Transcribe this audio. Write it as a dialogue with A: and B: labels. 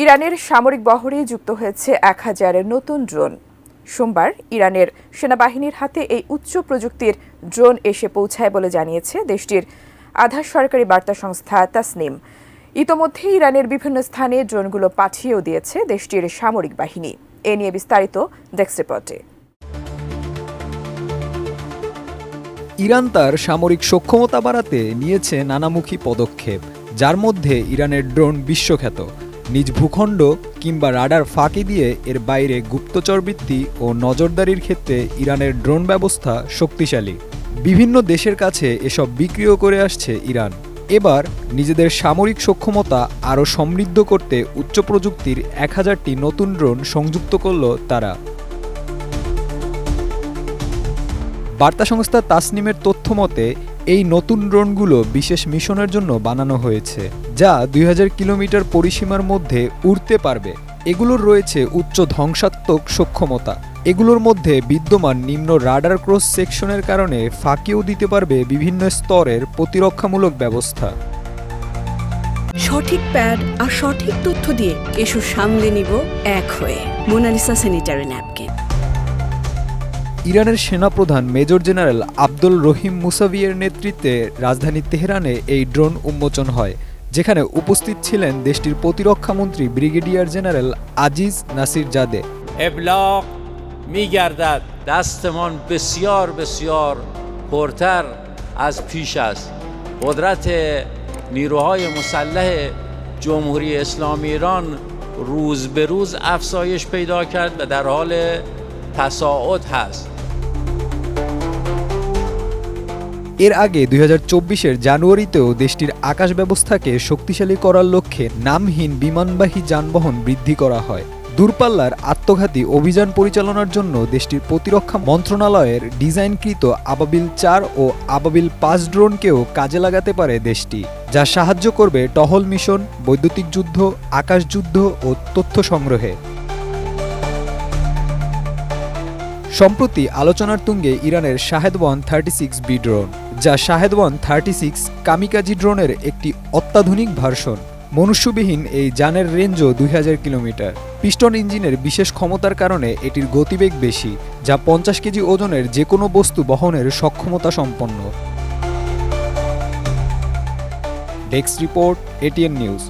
A: ইরানের সামরিক বহরে যুক্ত হয়েছে 1000-এর নতুন ড্রোন। সোমবার ইরানের সেনাবাহিনীর হাতে এই উচ্চ প্রযুক্তির ড্রোন এসে পৌঁছায় বলে জানিয়েছে দেশটির আধা সরকারি বার্তা সংস্থা তাসনিম। ইতোমধ্যে ইরানের বিভিন্ন স্থানে ড্রোনগুলো পাঠিয়েও দিয়েছে দেশটির সামরিক বাহিনী। এ নিয়ে বিস্তারিত ডেস্ক রিপোর্টে।
B: ইরান তার সামরিক সক্ষমতা বাড়াতে নিয়েছে নানামুখী পদক্ষেপ, যার মধ্যে ইরানের ড্রোন বিশ্বখ্যাত। নিজ ভূখণ্ড কিংবা রাডার ফাঁকি দিয়ে এর বাইরে গুপ্তচরবৃত্তি ও নজরদারির ক্ষেত্রে ইরানের ড্রোন ব্যবস্থা শক্তিশালী। বিভিন্ন দেশের কাছে এসব বিক্রিও করে আসছে ইরান। এবার নিজেদের সামরিক সক্ষমতা আরও সমৃদ্ধ করতে উচ্চ প্রযুক্তির 1000টি নতুন ড্রোন সংযুক্ত করল তারা। বার্তা সংস্থা তাসনিমের তথ্য মতে এই নতুন ড্রোনগুলো বিশেষ মিশনের জন্য বানানো হয়েছে, যা 2000 কিলোমিটার পরিসীমার মধ্যে উড়তে পারবে। এগুলোর রয়েছে উচ্চ ধ্বংসাত্মক সক্ষমতা। এগুলোর মধ্যে বিদ্যমান নিম্ন রাডার ক্রস সেকশনের কারণে ফাঁকিও দিতে পারবে বিভিন্ন স্তরের প্রতিরক্ষামূলক ব্যবস্থা।
C: সঠিক প্যাড আর সঠিক তথ্য দিয়ে এসব সামলে নিব এক হয়ে। Monalisa sanitary napkin.
B: ইরানের সেনাপ্রধান মেজর জেনারেল আব্দুল রহিম মুসাভিয়ের নেতৃত্বে রাজধানী তেহরানে এই ড্রোন উন্মোচন হয়, যেখানে উপস্থিত ছিলেন দেশটির প্রতিরক্ষামন্ত্রী ব্রিগেডিয়ার জেনারেল আজিজ নাসির জাদে।
D: ابلاغ می‌گردد دستمان بسیار بسیار پرتر از پیش است. قدرت نیروهای مسلح جمهوری اسلامی ایران روز به روز افزایش پیدا کرد و در حال تصاعد هست.
B: এর আগে 2024-এর জানুয়ারিতেও দেশটির আকাশ ব্যবস্থাকে শক্তিশালী করার লক্ষ্যে নামহীন বিমানবাহী যানবাহন বৃদ্ধি করা হয়। দূরপাল্লার আত্মঘাতী অভিযান পরিচালনার জন্য দেশটির প্রতিরক্ষা মন্ত্রণালয়ের ডিজাইনকৃত আবাবিল 4 ও আবাবিল 5 ড্রোনকেও কাজে লাগাতে পারে দেশটি, যা সাহায্য করবে টহল মিশন, বৈদ্যুতিক যুদ্ধ, আকাশ যুদ্ধ ও তথ্য সংগ্রহে। সম্প্রতি আলোচনার তুঙ্গে ইরানের শাহেদ-1 36B ড্রোন, যা শাহেদ-1 36 কামিকাজি ড্রোনের একটি অত্যাধুনিক ভার্সন। মনুষ্যবিহীন এই যানের রেঞ্জও 2000 কিলোমিটার। পিস্টন ইঞ্জিনের বিশেষ ক্ষমতার কারণে এটির গতিবেগ বেশি, যা 50 কেজি ওজনের যে কোনো বস্তু বহনের সক্ষমতা সম্পন্ন। Desk report, ATN news.